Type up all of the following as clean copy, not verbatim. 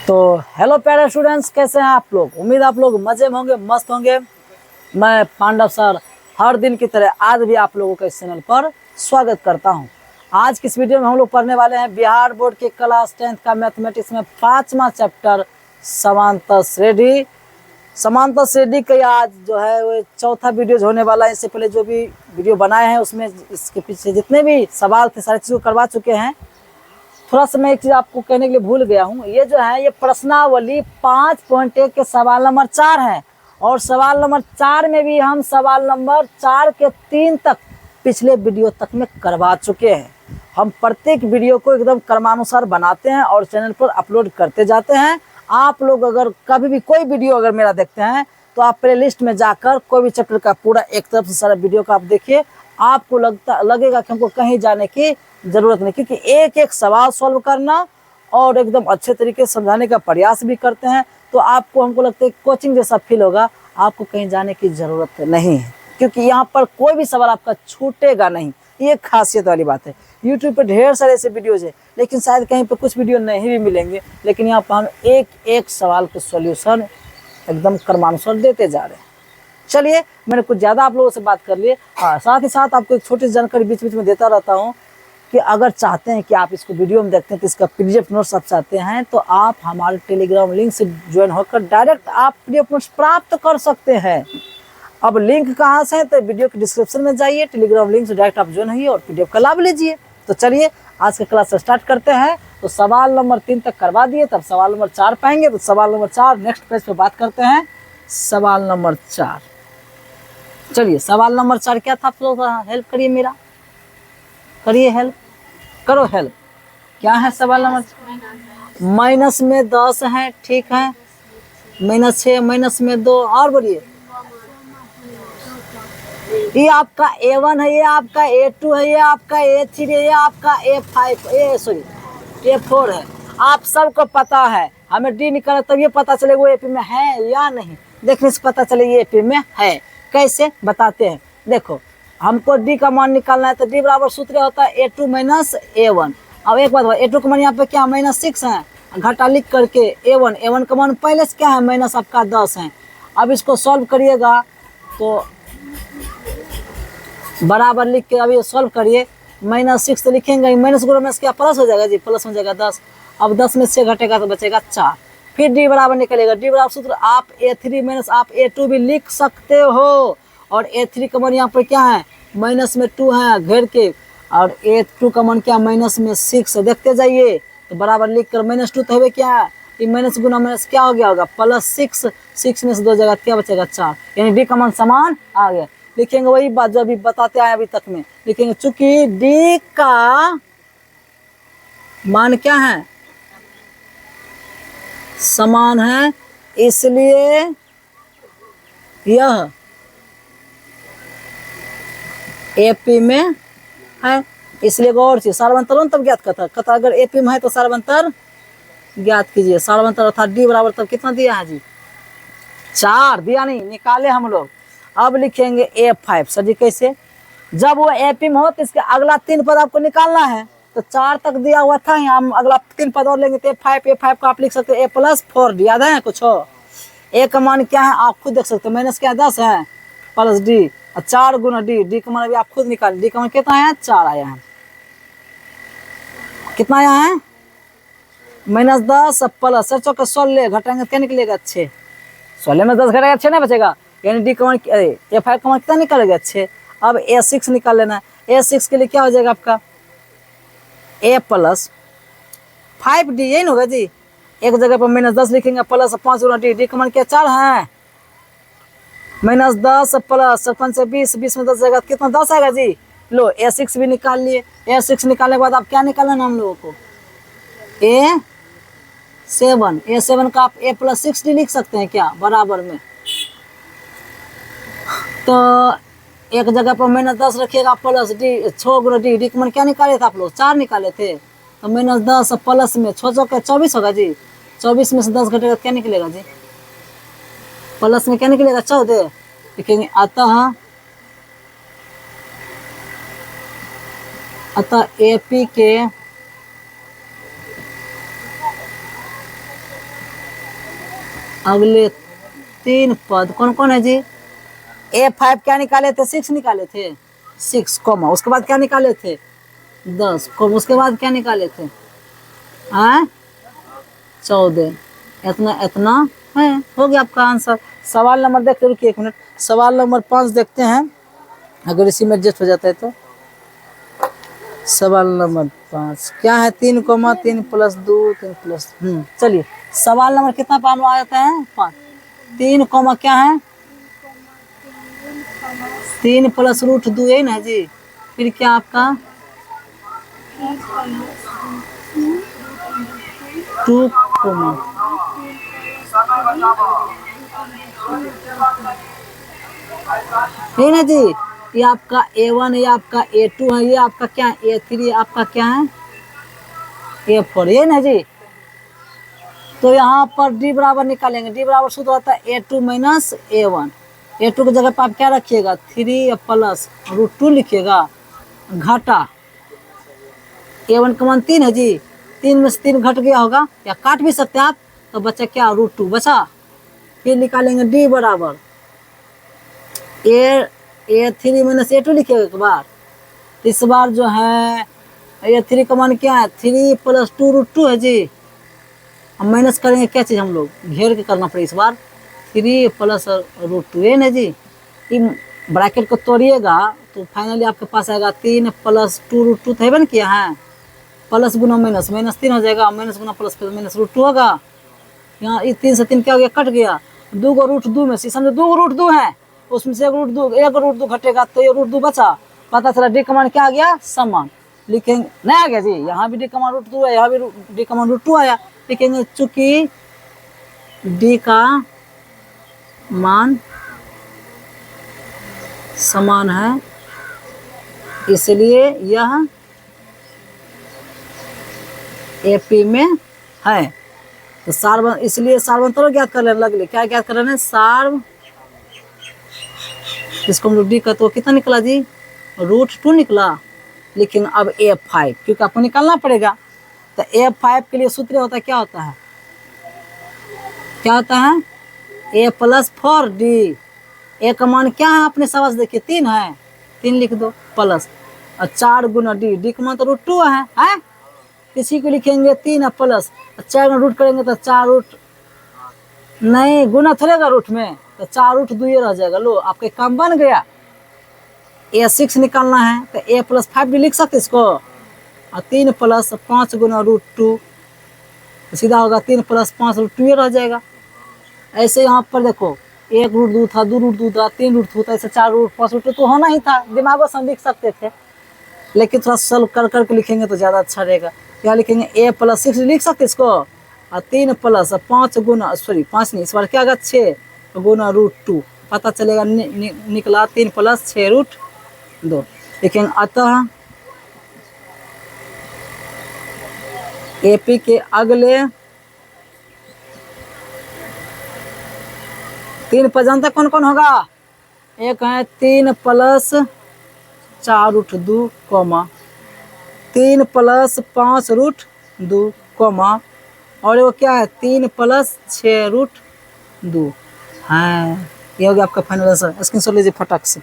तो हेलो प्यारे स्टूडेंट्स, कैसे हैं आप लोग। उम्मीद आप लोग मजे में होंगे, मस्त होंगे। मैं पांडव सर हर दिन की तरह आज भी आप लोगों के इस चैनल पर स्वागत करता हूं। आज की इस वीडियो में हम लोग पढ़ने वाले हैं बिहार बोर्ड के क्लास 10th का मैथमेटिक्स में 5वां चैप्टर समांतर श्रेणी। समांतर श्रेणी का आज जो है वो चौथा वीडियो होने वाला है। इससे पहले जो भी वीडियो बनाए हैं उसमें इसके पीछे जितने भी सवाल थे सारी चीज़ करवा चुके हैं। थोड़ा सा मैं एक चीज़ आपको कहने के लिए भूल गया हूँ। ये जो है ये प्रश्नावली 5.1 के सवाल नंबर 4 है और सवाल नंबर 4 में भी हम सवाल नंबर 4 के 3 तक पिछले वीडियो तक में करवा चुके हैं। हम प्रत्येक वीडियो को एकदम क्रमानुसार बनाते हैं और चैनल पर अपलोड करते जाते हैं। आप लोग अगर कभी भी कोई वीडियो अगर मेरा देखते हैं तो आप प्ले लिस्ट में जाकर कोई भी चैप्टर का पूरा एक तरफ से सारा वीडियो का आप देखिए। आपको लगेगा कि हमको कहीं जाने की ज़रूरत नहीं, क्योंकि एक एक सवाल सॉल्व करना और एकदम अच्छे तरीके से समझाने का प्रयास भी करते हैं। तो आपको हमको लगता है कोचिंग जैसा फील होगा। आपको कहीं जाने की ज़रूरत नहीं है, क्योंकि यहाँ पर कोई भी सवाल आपका छूटेगा नहीं। ये खासियत वाली बात है। यूट्यूब पर ढेर सारे ऐसे वीडियोज़ है, लेकिन शायद कहीं पर कुछ वीडियो नहीं भी मिलेंगे, लेकिन यहाँ पर हम एक एक सवाल के सॉल्यूशन एकदम क्रमानुसार देते जा रहे हैं। चलिए, मैंने कुछ ज़्यादा आप लोगों से बात कर ली। हाँ, साथ ही साथ आपको एक छोटी सी जानकारी बीच बीच में देता रहता हूँ कि अगर चाहते हैं कि आप इसको वीडियो में देखते हैं तो इसका पीडीएफ नोट्स आप चाहते हैं तो आप हमारे टेलीग्राम लिंक से ज्वाइन होकर डायरेक्ट आप पीडीएफ नोट्स प्राप्त कर सकते हैं। अब लिंक कहाँ से है तो वीडियो के डिस्क्रिप्शन में जाइए, टेलीग्राम लिंक से डायरेक्ट आप ज्वाइन होइए और पीडीएफ का लाभ लीजिए। तो चलिए आज के क्लास स्टार्ट करते हैं। तो सवाल नंबर 3 तक करवा दिए, तब सवाल नंबर 4 पाएंगे। तो सवाल नंबर 4 नेक्स्ट पेज पे बात करते हैं। सवाल नंबर 4, चलिए सवाल नंबर 4 क्या था। आप लोग हेल्प करिए, मेरा करिए हेल्प, करो हेल्प। क्या है सवाल नंबर? माइनस में 10 है, ठीक है। -6 -2 और बोलिए। ये आपका A1 है, ये आपका A2 है, ये आपका A3 है, ये आपका A4 है। आप सबको पता है। हमें डी निकाला तब ये पता चले वो एपी में है या नहीं। देखने से पता चले ये एपी में है। कैसे बताते हैं, देखो हमको डी का मान निकालना है तो डी बराबर सूत्र होता है A2 - A1। अब एक बात हुआ, A2 का मान यहाँ पे क्या -6 है, घटा लिख करके A1 का मान पहले से क्या है माइनस आपका 10 है। अब इसको सॉल्व करिएगा तो बराबर लिख के अभी सॉल्व करिए। -6 तो लिखेंगे, माइनस गुणा में क्या प्लस हो जाएगा जी, प्लस हो जाएगा 10। अब 10 में 6 घटेगा तो बचेगा 4। फिर डी बराबर निकलेगा, डी बराबर सूत्र आप A3 - आप A2 भी लिख सकते हो। और A3 का मान यहाँ पर क्या है -2 है घेर के, और A2 का मान क्या -6 है। देखते जाइए तो बराबर लिख कर -2 तो है क्या है, ये माइनस गुना माइनस क्या हो गया होगा +6, 6 में से 2 जगह क्या बचेगा 4, यानी डी का मान समान आ गया। लिखेंगे वही बात जो अभी बताते आए अभी तक में, लिखेंगे चूंकि डी का मान क्या है समान है, इसलिए यह एपी में है। इसलिए और चीज सार्वंतर तब ज्ञात करता अगर एपी में है तो सार्वंतर ज्ञात कीजिए। सार्वंतर अर्थात डी बराबर तब कितना दिया है जी 4 दिया नहीं, निकाले हम लोग। अब लिखेंगे A5। सर जी कैसे, जब वो एपी में हो तो इसके अगला 3 पद आपको निकालना है। तो 4 तक दिया हुआ था, हम अगला 3 पद और लेंगे तो A5 को आप लिख सकते हैं A+4 याद है कुछ हो। ए का मान क्या है आप खुद देख सकते हो, माइनस क्या 10 है प्लस डी 4 गुना डी, डी का मान अभी आप खुद निकाल। डी का मान कितना आया 4 आया है। कितना आया है -10 प्लस 16 घटाएंगे क्या निकलेगा 6। 16 में 10 घटेगा 6 नहीं बचेगा, यानी डी का मान A5 का मान कितना निकलेगा 6। अब A6 निकाल लेना है। A6 के लिए क्या हो जाएगा आपका A+5D, यही ना होगा जी। एक जगह पर -10 लिखेंगे प्लस 5 गुना डी, डी का मान क्या 4 है, -10 प्लस 5 से 20, 20 में 10 जाएगा कितना 10 आएगा जी। लो A6 भी निकाल लिए। A6 निकालने के बाद आप क्या निकालना है हम लोगों को A7 का आप A+6D लिख सकते हैं क्या बराबर में। तो एक जगह पर -10 रखिएगा प्लस डी 6 गुना डी, डी का मान क्या निकाले थे आप लोग 4 निकाले थे। तो -10 प्लस में 6 का 24 होगा जी। 24 में से 10 घटेगा क्या निकलेगा जी, प्लस में क्या निकलेगा 14। लिखेंगे अतः एपी के अगले 3 पद कौन कौन है जी? A5 क्या निकाले थे? 6 निकाले थे, 6 कॉमा, उसके बाद क्या निकाले थे? 10 कॉमा, उसके बाद क्या निकाले थे? 14। इतना इतना है, हो गया आपका आंसर। सवाल नंबर देखते, रुकिए 1 मिनट, सवाल नंबर 5 देखते हैं, अगर इसी में एडजस्ट हो जाता है तो। सवाल नंबर 5 क्या है? 3 कोमा 3 प्लस 2 3 प्लस चलिए सवाल नंबर कितना पाम आ जाता है? 5। 3 कोमा क्या है? 3 प्लस रूट 2 है ना जी। फिर क्या आपका 2 कोमा है ना जी। ये आपका A1 है, ये आपका A2 है, ये आपका क्या है? A3, आपका क्या है? A4 है ना जी। तो यहाँ पर D बराबर निकालेंगे, D बराबर सूत्र होता है A2 माइनस A1। A2 की जगह पर आप क्या रखिएगा? 3 प्लस रूट 2 लिखिएगा, घटा A1 का मान 3 है जी, 3 में से 3 घट गया होगा, या काट भी सकते हैं आप, तो बचा क्या? रूट 2 बचा। फिर निकालेंगे D बराबर A3 माइनस A2 लिखिएगा एक बार। इस बार जो है A3 का मान क्या है? 3 प्लस 2 रूट 2 है जी। हम माइनस करेंगे क्या चीज़? हम लोग घेर के करना पड़ेगा इस बार। 3 प्लस रूट 2 है ना जी। इन ब्रैकेट को तोड़िएगा तो फाइनली आपके पास आएगा 3 प्लस 2 रूट 2 है ना किया है, प्लस गुना माइनस, माइनस 3 हो जाएगा, माइनस गुना प्लस माइनस रूट 2 होगा। यहाँ 3 से 3 क्या हो गया? कट गया। 2 को रूट 2 में से समझो 2 रूट 2 है, उसमें से एक रूट 2 घटेगा तो ये रूट 2 बचा। पता चला डी कमान क्या आ गया? समान। लिखेंगे नहीं आ गया जी, यहाँ भी डी कमान रूट 2 है, यहाँ भी डी कमान रूट 2 आया। लिखेंगे चूंकि डी का मान समान है इसलिए यह एपी में है। तो सार्व, इसलिए सार्वंतरण ज्ञात कर लेने लगले। क्या ज्ञात कर रहे हैं? सार्व, इसको हम लोग डी कहते हो, कितना निकला जी? रूट 2 निकला। लेकिन अब A5 क्योंकि आपको निकालना पड़ेगा, तो A5 के लिए सूत्र होता है, क्या होता है? क्या होता है? A plus 4D। ए का मान क्या है? अपने समझ देखिए 3 है, 3 लिख दो प्लस 4 गुना डी, डी का मान तो रूट 2 है? इसी को लिखेंगे 3 प्लस 4 में रूट करेंगे तो 4 रूट नहीं गुना थोड़ेगा रूट में, तो 4 रूट 2 ये रह जाएगा। लो आपके काम बन गया। A6 निकालना है तो A प्लस 5 भी लिख सकते इसको, और 3 प्लस 5 गुना रूट 2 तो सीधा होगा 3 प्लस 5 रूट 2 ये रह जाएगा। ऐसे यहाँ पर देखो 1 रूट 2 था, 2 रूट 2 था, 3 रूट 2 था, ऐसे 4 रूट 5 रूट 2 तो होना ही था, दिमागों से हम लिख सकते थे। लेकिन थोड़ा सॉल्व कर करके लिखेंगे तो ज़्यादा अच्छा रहेगा। क्या लिखेंगे? A प्लस 6 लिख सकते इसको, और 3 प्लस 5 गुना, सॉरी 5 नहीं, इस बार क्या आएगा? 6 गुना रूट 2। पता चलेगा निकला 3 प्लस 6 रूट 2। लिखेंगे अतः AP के अगले 3 पद जानते कौन कौन होगा? एक है 3 plus 4 root 2 comma 3 plus 5 root 2 comma, और वो क्या है? 3 प्लस 6 रूट 2 है। ये हो गया आपका फाइनल आंसर। स्क्रीनशॉट लीजिए फटाक से।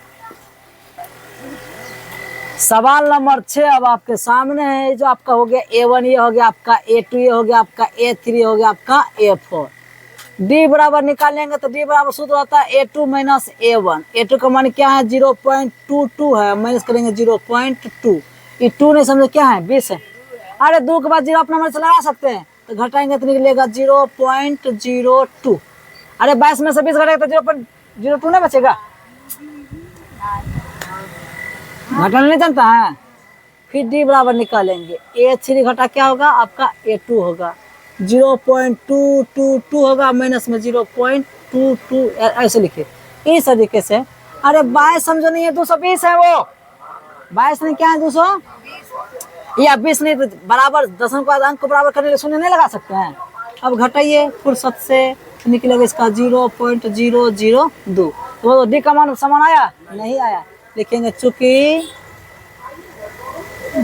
सवाल नंबर 6 अब आपके सामने है। जो आपका हो गया A1, ये हो गया आपका A2, ये हो गया आपका A3, हो गया आपका A4। D बराबर निकालेंगे तो D बराबर सूत्र होता है A2 माइनस A1। A2 का मान क्या है? 0.22 है, माइनस करेंगे 0.2। ये 2 नहीं समझे क्या है? 20 है। अरे 2 के बाद 0 अपना मन से लगा सकते हैं, तो घटाएंगे तो निकलेगा 0.02। अरे 22 में से 20 घटेगा तो 0.02 नहीं बचेगा? घटाना नहीं जानता है। फिर D बराबर निकालेंगे, A3 घटा क्या होगा? आपका A2 होगा, 0.222 होगा, माइनस में 0.22 ऐसे लिखे इस तरीके से। अरे 22 समझो नहीं है, 220 है वो। 22 नहीं क्या है? 200 या 20 नहीं, तो बराबर दशम के बाद अंक को बराबर करने के लिए शून्य नहीं लगा सकते हैं। अब घटाइए फुर्सत से, निकलेगा इसका 0.002। तो D का मान समान आया? नहीं आया। लिखेंगे चूंकि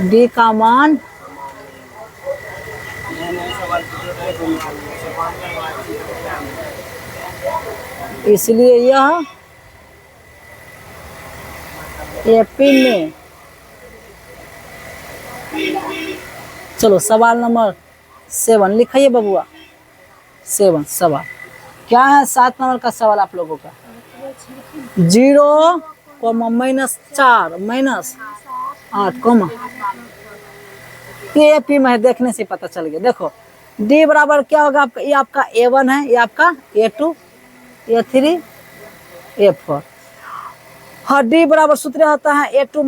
D का मान इसलिए यह एपी में। चलो सवाल नंबर 7 लिखाइए बबुआ। 7 सवाल क्या है? 7 नंबर का सवाल आप लोगों का 0, -4 -8, ये एपी में देखने से पता चल गया। देखो डी बराबर क्या होगा आपका? ये आपका A1 है, ये आपका A2, A3, A4। हाँ, डी बराबर सूत्र होता है A2 -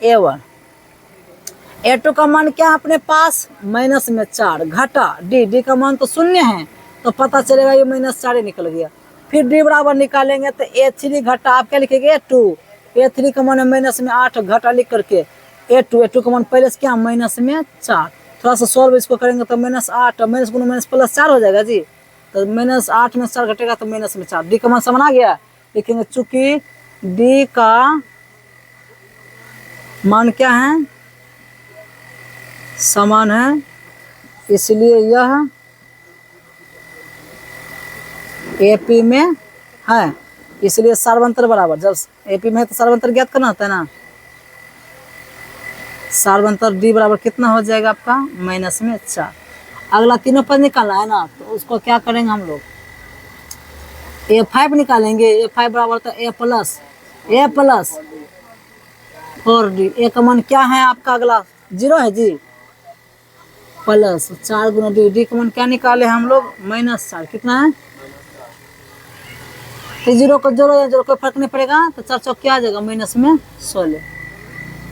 A1। A2 का मान क्या है अपने पास? माइनस में 4 घटा डी का मान तो 0 है, तो पता चलेगा ये -4 निकल गया। फिर डी बराबर निकालेंगे तो A3 घटा आप क्या लिखेंगे? A2। A3 का मान है माइनस में 8 घटा लिख करके A2 का मान पहले से क्या? माइनस में 4। थोड़ा सा सॉल्व इसको करेंगे तो -8 -4 हो जाएगा जी। तो -8 में 4 घटेगा तो -4। डी का मान समझ आ गया। लिखेंगे चूंकि डी का मान क्या है? समान है, इसलिए यह एपी में है। इसलिए सार्वंतर बराबर, जब एपी में है तो सार्वंतर ज्ञात करना होता है ना। सार्वंतर डी बराबर कितना हो जाएगा आपका? -4। अगला तीनों पद निकालना है ना, तो उसको क्या करेंगे हम लोग? A5 निकालेंगे। A5 बराबर तो A प्लस 4D। ए का मान क्या है आपका? अगला 0 है जी, प्लस 4 गुना डी का मान क्या निकाले हम लोग? -4। कितना है? तो 0 को जोड़ो, कोई फर्क नहीं पड़ेगा, तो 4 चौक क्या आ जाएगा? -16।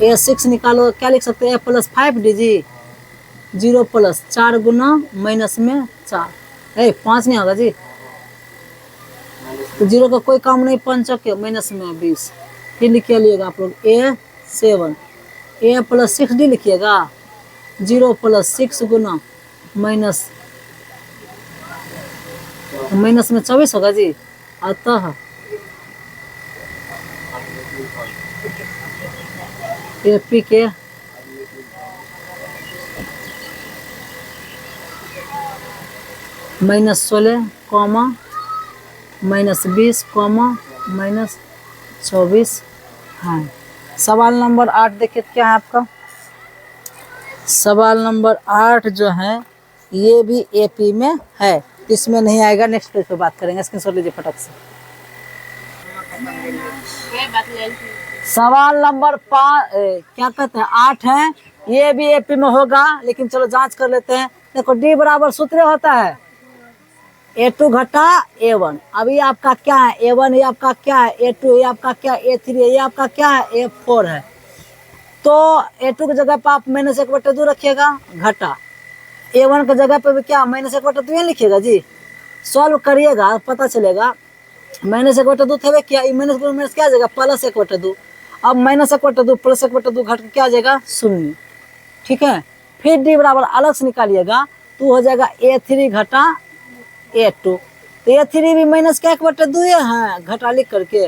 A6 निकालो, क्या लिख सकते हैं? A प्लस 5D जी। 0 प्लस 4 गुना -4, 5 नहीं होगा जी, तो 0 का कोई काम नहीं, 5 चौक -20। फिर लिखिए लिएगा आप लोग A7। A प्लस 6D लिखिएगा। 0 प्लस 6 गुना माइनस में 24 होगा जी। अतः एपी के -16, -20, -24 है। सवाल नंबर 8 देखिए क्या है आपका? सवाल नंबर 8 जो है ये भी एपी में है, इसमें नहीं आएगा, नेक्स्ट पेज पे बात करेंगे। स्क्रीनशॉट लीजिए फटक से। सवाल नंबर 5 क्या कहते हैं? 8 है, ये भी एपी में होगा, लेकिन चलो जांच कर लेते हैं। देखो डी बराबर सूत्र होता है A2 घटा A1। अभी आपका क्या है? A1 ये आपका क्या है? A2 ये आपका क्या? A3 ये आपका क्या है? A4 है। तो A2 की जगह पर आप -1/2 रखिएगा घटा A1 की जगह पे भी क्या? -1/2 लिखिएगा जी। सॉल्व करिएगा पता चलेगा। -1/2 थे क्या? माइनस क्या आ जाएगा? +1/2। अब -1/2 +1/2 घट के क्या आ जाएगा? 0। ठीक है। फिर डी बराबर अलग से निकालिएगा तो हो जाएगा A3 घटा A2। तो A3 भी माइनस क्या 1/2 है, घटा लिख करके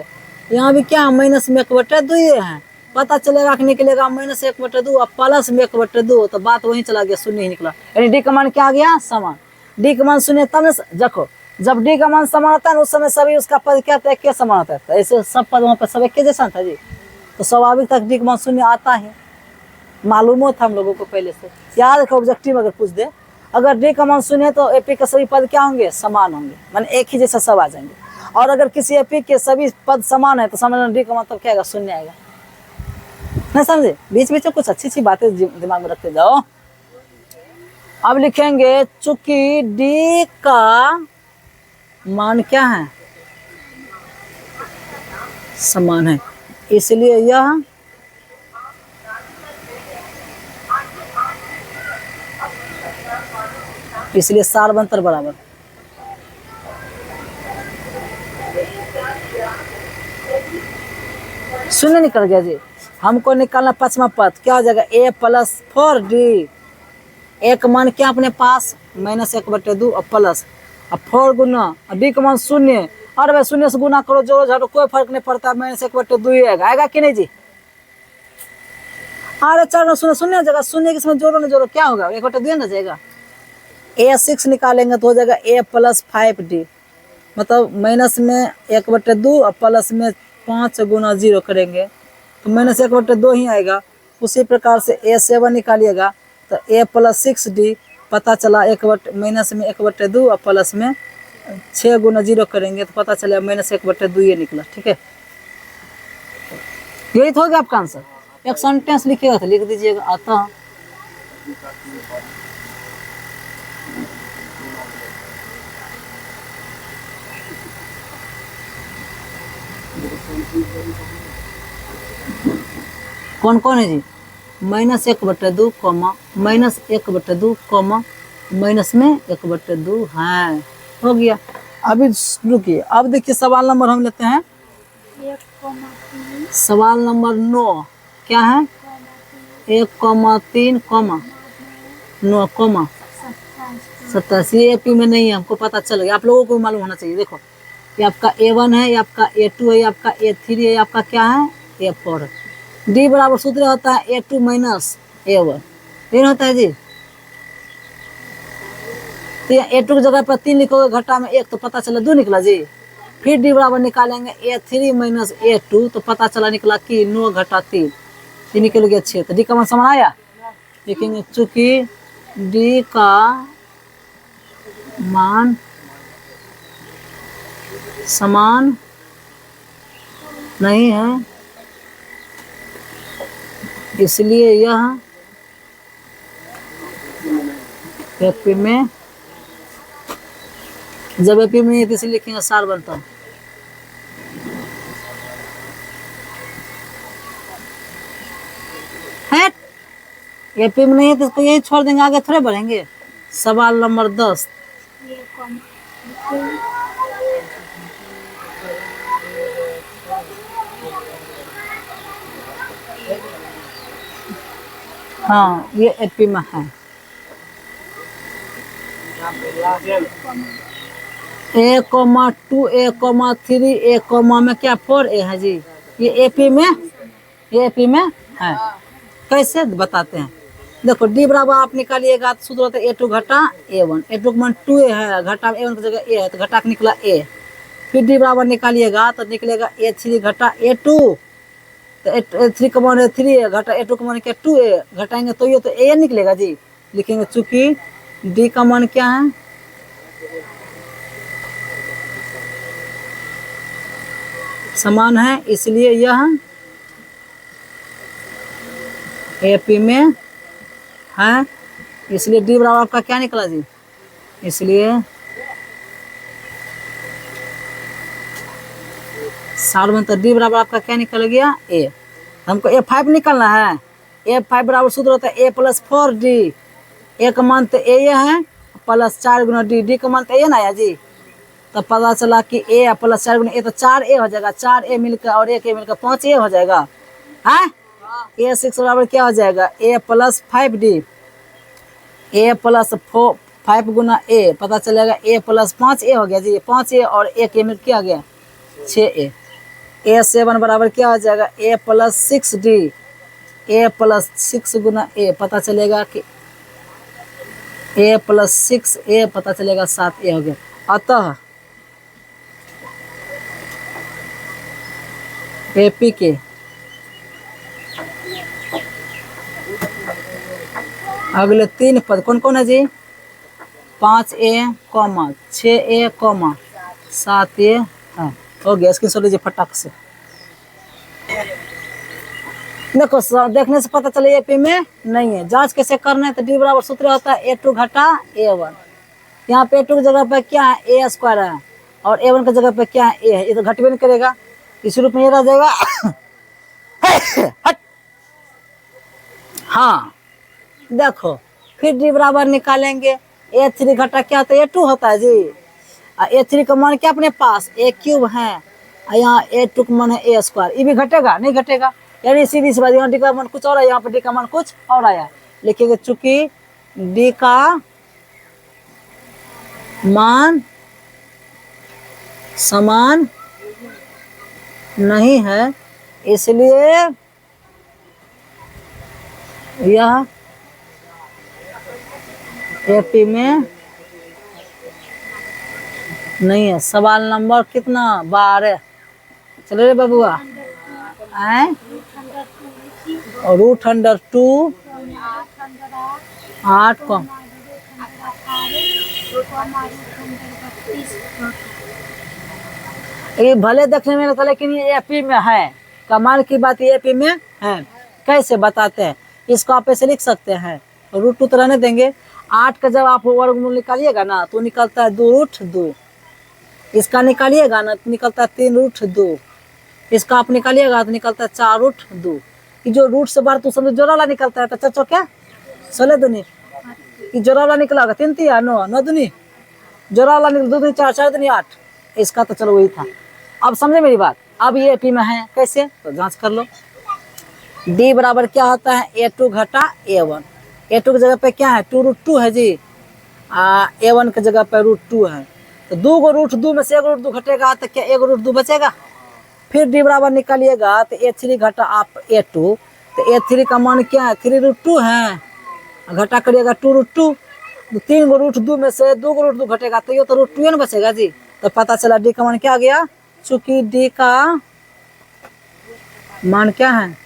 यहाँ भी क्या? -1/2 है। पता चलेगा कि निकलेगा -1/2 और +1/2, तो बात वहीं चला गया, 0 ही निकला। यानी डी का मान क्या आ गया? समान। डी का मान 0 तब देखो, जब डी का मान समान होता है उस समय सभी उसका पद क्या था? एक समान होता है। ऐसे सब पद वहाँ पर सब एक जैसा था जी, तो स्वाभाविक तक डी का मान 0 आता है। मालूम था हम लोगों को पहले से। याद रखो, ऑब्जेक्टिव अगर पूछ दे, अगर डी का मान 0 है तो एपी के सभी पद क्या होंगे? समान होंगे, माने एक ही जैसा सब आ जाएंगे। और अगर किसी एपी के सभी पद समान है तो समझना डी का मतलब क्या आएगा? 0 आएगा। नहीं समझे? बीच बीच में कुछ अच्छी बातें दिमाग में रखते जाओ। अब लिखेंगे चूंकि डी का मान क्या है? समान है, इसलिए यह सार्वंतर बराबर। शून्य निकल गया जी। हमको निकालना 5वां पद, क्या हो जाएगा? A plus 4D। एक मान क्या अपने पास? -1/2 और प्लस 4 गुना डी का मान 0। और भाई 0 से गुना करो, जोड़ो झाड़ो, कोई फर्क नहीं पड़ता, -1/2 ही आएगा कि नहीं जी? अरे चलो 0 जगह 0 के इसमें जोड़ो ना जोड़ो क्या होगा? 1/2 ना जाएगा। A6 निकालेंगे तो हो जाएगा A प्लस 5D। मतलब माइनस में 1/2 और प्लस में 5 गुना 0 करेंगे तो माइनस 1/2 ही आएगा। उसी प्रकार से A7 निकालिएगा तो A + 6D पता चला माइनस में 1/2 और प्लस में 6 गुना 0 करेंगे तो पता चला माइनस 1/2 ये निकला। ठीक है, यही तो हो गया आपका आंसर। एक सेंटेंस लिखिएगा तो लिख दीजिएगा अतः कौन कौन है जी, -1/2 कॉमा -1/2 कॉमा माइनस में 1/2 है। हो गया। अभी रुकिए, अब देखिए सवाल नंबर हम लेते हैं। सवाल नंबर 9 क्या है, 1,3, 9, 27। ये AP में नहीं है, हमको पता चल गया, आप लोगों को मालूम होना चाहिए। देखो ये आपका A1 है, ये आपका A2 है, ये आपका A3 है, ये आपका क्या है A4 है। D बराबर सूत्र होता है A2 - A1, ये होता है जी। तो A2 की जगह पर 3 लिखोगे, घटा में 1 तो पता चला 2 निकला जी। फिर D बराबर निकालेंगे A3 - A2 तो पता चला निकला कि 9 घटा 3, ये निकल गया 6। तो D का मान समान आया। देखेंगे चूंकि D का मान समान नहीं है इसलिए यह AP में, जब AP में है तो इसलिए लिखेंगे सार बनता है। AP में नहीं है तो इसको यही छोड़ देंगे, आगे थोड़े बढ़ेंगे। सवाल नंबर 10 हाँ, ये AP में है। A,2 A,3 A, में क्या 4A है जी। ये AP में है। कैसे बताते हैं, देखो D बराबर आप निकालिएगा तो सूत्र होता है A2 घटा A1। A2 का मान 2A है, घटा A1 की जगह A है तो घटा के निकला A। फिर D बराबर निकालिएगा तो निकलेगा A3 घटा A2, तो A3 का मान 3 है, घटा A2 का मान क्या 2A, घटाएंगे तो ये तो A निकलेगा जी। लिखेंगे चूंकि D का मान क्या है, समान है इसलिए यह AP में है। इसलिए D बराबर आपका क्या निकला जी, इसलिए सार में तो D बराबर आपका क्या निकल गया A। हमको A5 निकालना है। A5 बराबर सूत्र होता है A + 4D। A का मान तो A है प्लस 4 गुना D का मान तो A ना आया जी। तो पता चला कि A + 4 गुना A तो 4A हो जाएगा, 4A मिलकर और 1A मिलकर 5A हो जाएगा है। A6 बराबर क्या हो जाएगा A + 5D, A + 5 Guna A पता चलेगा A + 5A हो गया जी। 5A और 1A मिल क्या हो गया 6A। A7 बराबर क्या हो जाएगा A + 6D, A + 6 Guna A पता चलेगा कि A + 6A पता चलेगा 7A हो गया। अतः AP के अगले 3 पद कौन कौन है जी, 5A, 6A, 7A है। हो गया, स्क्रीनशॉट लीजिए फटाक से। देखो देखने से पता चले AP में नहीं है। जांच कैसे करना है तो D बराबर सूत्र होता है A2 घटा A1। यहाँ पे A2 की जगह पे क्या है A² है और A1 की जगह पे क्या है A है, ये तो घटबे नहीं करेगा, इस रूप में ये रह जाएगा हाँ देखो फिर D बराबर निकालेंगे A3 घटा क्या होता है A2 होता है जी। A3 का मान क्या अपने पास A³ है, यहाँ A2 का मान है A², ये भी घटेगा नहीं घटेगा, यानी सीधी सी बात, यहाँ D का मान कुछ और है, यहाँ पर D का मान कुछ और आया। लिखेंगे चूंकि D का मान समान नहीं है इसलिए यह AP में नहीं है। सवाल नंबर कितना 12। चलो रे बबुआ, और √2 8 कम। ये भले देखने में लगता, लेकिन ये एपी में है। कमाल की बात, ये एपी में है। कैसे बताते हैं? इसको आप ऐसे लिख सकते हैं, √2 तो रहने देंगे। 8 का जब आप वर्गमूल निकालिएगा ना तो निकलता है 2√2। इसका निकालिएगा ना तो निकलता है 3√2। इसका आप निकालिएगा तो निकलता है 4√2। कि जो रूट से बाहर तो समझो जोड़ा वाला निकलता है। तो चचो क्या 16 दूनी, कि जोड़ा वाला निकला 3 3 9 9 दूनी, जोड़ा वाला निकल 2 2 4 4 दूनी 8। इसका तो चलो वही था। अब समझे मेरी बात? अब ये एपी में है, कैसे तो जांच कर लो। डी बराबर क्या होता है? A2 घटा A1। A2 की जगह पे क्या है? 2√2 है जी। A1 की जगह पे √2 है। तो 2 को √2 में से 1 √2 घटेगा तो क्या 1 √2 बचेगा? फिर डी बराबर निकालिएगा तो A3 घटा आप A2। तो A3 का मान क्या है? 3√2 है। घटा करिएगा 2√2। तो 3 को √2 में से 2 को √2 घटेगा तो ये तो √2 न बचेगा जी। तो पता चला डी का मान क्या आ गया? चूंकि डी का मान क्या है?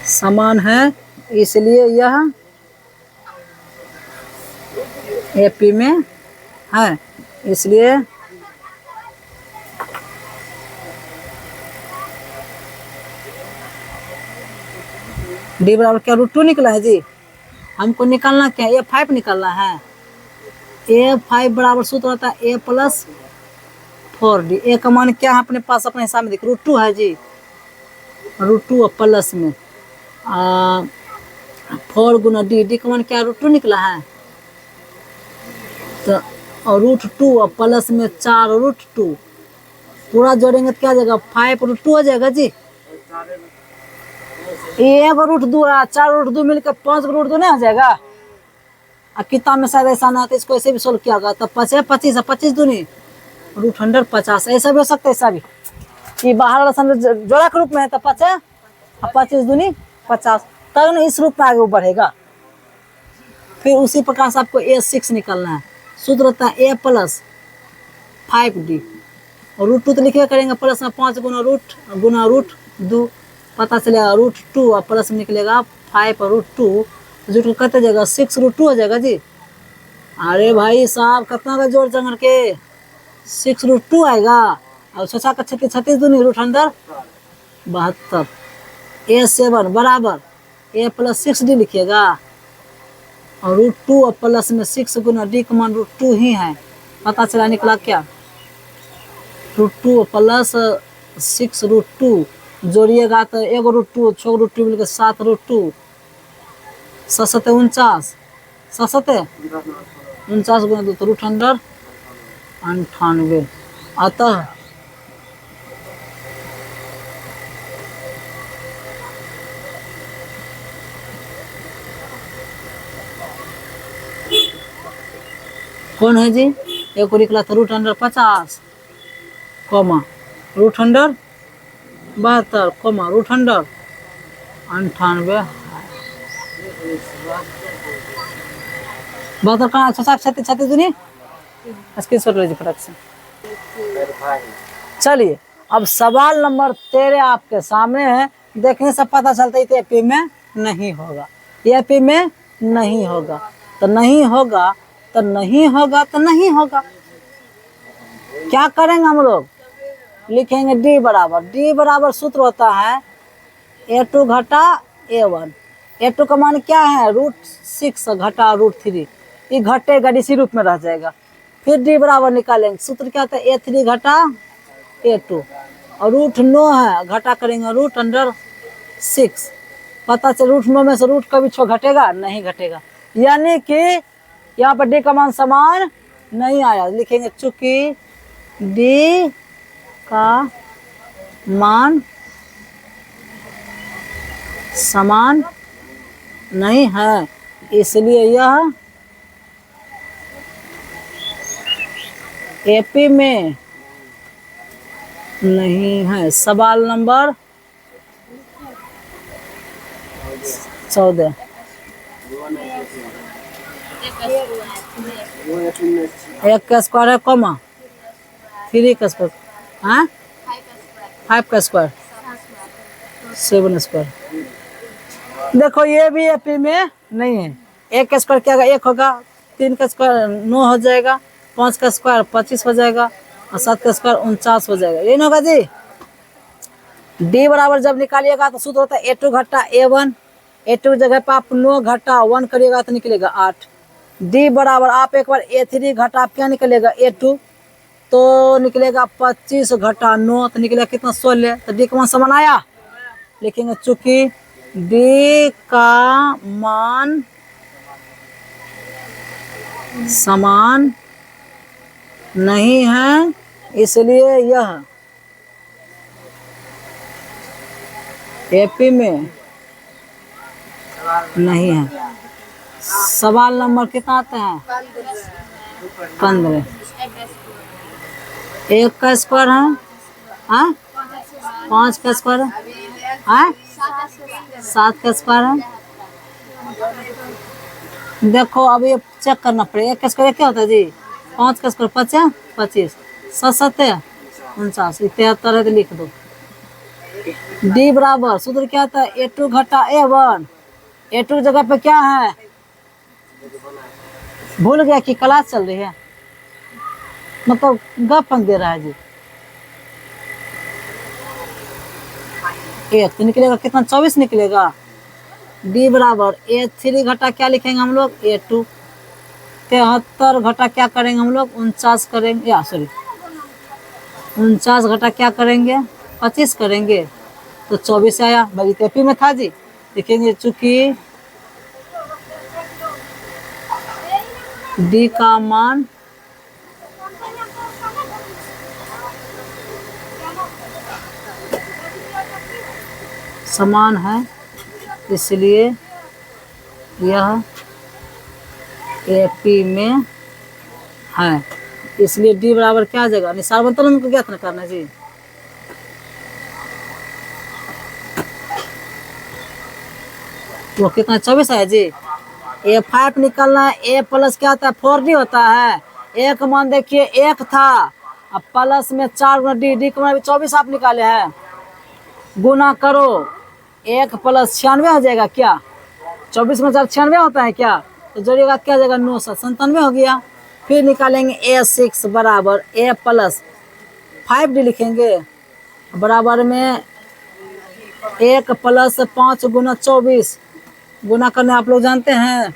समान है, इसलिए यह एपी में है। इसलिए डी बराबर क्या √2 निकला है जी। हमको निकालना क्या है? A5 निकालना है। A5 बराबर सूत्र होता है A + 4D। ए का मान क्या है अपने पास? अपने हिसाब में देख, √2 है जी। √2 प्लस में 4 गुना डी। डी का मान क्या? √2 निकला है। तो √2 प्लस में 4√2 पूरा जोड़ेंगे तो क्या आ जाएगा? 5√2 हो जाएगा जी। 1√2 4√2 मिलकर 5√2 नहीं हो जाएगा? किताब में शायद ऐसा ना आता, इसको ऐसे भी सोल्व किया होगा। तब 5 25 25 दूनी √150। ऐसा भी हो सकता है, ऐसा भी कि बाहर वाला समझ जोड़ा के रूप में है। तो 5 25 दूनी 50, तब ना इस रूप में आगे वो बढ़ेगा। फिर उसी प्रकार से आपको A6 निकालना है। सूत्र होता है A + 5D। और √2 तो लिखे करेंगे प्लस में 5 गुना √2। पता चलेगा √2 और प्लस में निकलेगा 5√2। जो तो कहते जाएगा 6√2 हो जाएगा जी। अरे भाई साहब, कितना का जोड़ चंगर के 6√2 आएगा। और 6 का 36 36 दूनी √72। A7 बराबर A + 6D लिखिएगा। और √2 और प्लस में 6 गुना डी का मान √2 ही है। पता चला निकला क्या? √2 प्लस 6√2 जोड़िएगा तो 1 √2 6 √2 मिलकर 7√2। 7 49 7 49 गुना 2 तो √198। अतः कौन है जी? एक को निकला था √150 कॉमा √172 कॉमा √198। 72 का 36 36 दूनी स्क्रीनशॉट लीजिए फटाक से। चलिए, अब सवाल नंबर 13 आपके सामने है। देखने से पता चलता है तो एपी में नहीं होगा। एपी में नहीं होगा तो नहीं होगा तो नहीं होगा तो नहीं होगा। क्या करेंगे हम लोग? लिखेंगे डी बराबर सूत्र होता है A2 घटा A1। A2 का मान क्या है? √6 घटा √3। ये घटेगा, इसी रूप में रह जाएगा। फिर डी बराबर निकालेंगे, सूत्र क्या होता है? A3 घटा A2। और √9 है, घटा करेंगे √6। पता चल √9 में से रूट कभी घटेगा? नहीं घटेगा। यानी कि यहाँ पर डी का मान समान नहीं आया। लिखेंगे चूंकि डी का मान समान नहीं है, इसलिए यह एपी में नहीं है। सवाल नंबर 14। एक का स्क्वायर है कॉमा 3 का स्क्वायर, हाँ 5 का स्क्वायर 7 स्क्वायर। देखो ये भी एपी में नहीं है। एक का स्क्वायर क्या होगा, 1 होगा, 3 का स्क्वायर 9 हो जाएगा, 5 का स्क्वायर 25 हो जाएगा और 7 का स्क्वायर 49 हो जाएगा। यही ना होगा जी। डी बराबर जब निकालिएगा तो सूत्र होता है A2 घटा A1। A2 की जगह पर आप 9 घटा 1 करिएगा तो निकलेगा 8। डी बराबर आप एक बार A3 घटा आप क्या निकलेगा A2 तो निकलेगा 25 घटा 9 तो निकलेगा कितना 16। तो डी का मान समान आया। लिखेंगे चूंकि डी का मान समान नहीं है इसलिए यह एपी में नहीं है। सवाल नंबर कितना आते हैं 15। 1 का स्क्वायर है, हाँ 5 का स्क्वायर है, हाँ 7 का स्क्वायर है। देखो अब ये चेक करना पड़ेगा। 1 का स्क्वायर क्या होता है जी, 5 का स्क्वायर 50 25 7 7 49 73 है तो लिख दो। डी बराबर सूत्र क्या था A2 घटा A1। A2 की जगह पे क्या है, भूल गया कि क्लास चल रही है, मतलब गपन दे रहा है जी। 1 तो निकलेगा कितना 24 निकलेगा। डी बराबर A3 घटा क्या लिखेंगे हम लोग A2। 73 घटा क्या करेंगे हम लोग 49 करेंगे, या सॉरी 49 घटा क्या करेंगे 25 करेंगे तो 24 आया। भाई एपी में था जी। लिखेंगे चूंकि डी का मान समान है इसलिए यह एपी में है। इसलिए डी बराबर क्या आ जाएगा, निसार बंतल हमको क्या करना है जी। वो कितना 24 है जी। A5 निकलना है। A प्लस क्या होता है 4D होता है। एक मान देखिए 1 था, अब प्लस में 4 गुना डी का मान 24 आप निकाले हैं। गुना करो 1 प्लस 96 हो जाएगा क्या, 24 में 4 96 होता है क्या, तो जोड़िएगा क्या हो जाएगा 9 97 हो गया। फिर निकालेंगे A6 बराबर A प्लस 5D लिखेंगे बराबर में 1 प्लस 5 गुना 24 गुना करने आप लोग जानते हैं।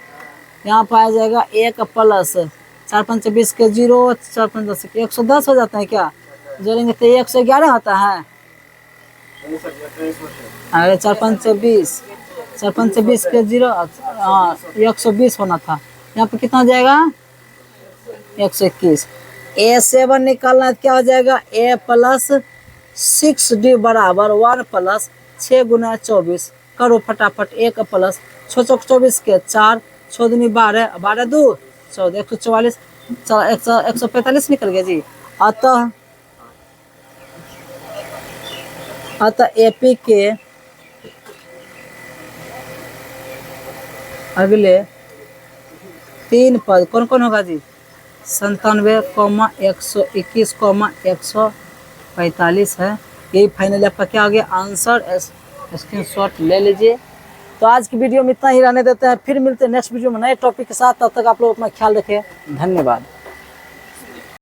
यहाँ पर आ जाएगा 1 प्लस 4 5 20 के 0 4 5 10 के 110 हो जाता है क्या, जोड़ेंगे तो 111 होता है। अरे 4 5 20 4 5 20 के 0 हाँ 120 होना था। यहाँ पे कितना हो जाएगा 121। A7 निकालना है क्या हो जाएगा A प्लस 6D बराबर 1 प्लस 6 गुना 24। करो फटाफट 1 प्लस 6 चौक 24 के 4 6 दूनी 12 12 2 14 144 145 निकल गया जी। अतः एपी के अगले 3 पद कौन कौन होगा जी 97, 121, 145 है। यही फाइनल आपका क्या आ गया आंसर। स्क्रीनशॉट ले लीजिए। तो आज की वीडियो में इतना ही रहने देते हैं, फिर मिलते हैं नेक्स्ट वीडियो में नए टॉपिक के साथ। तब तक आप लोग अपना ख्याल रखें। धन्यवाद।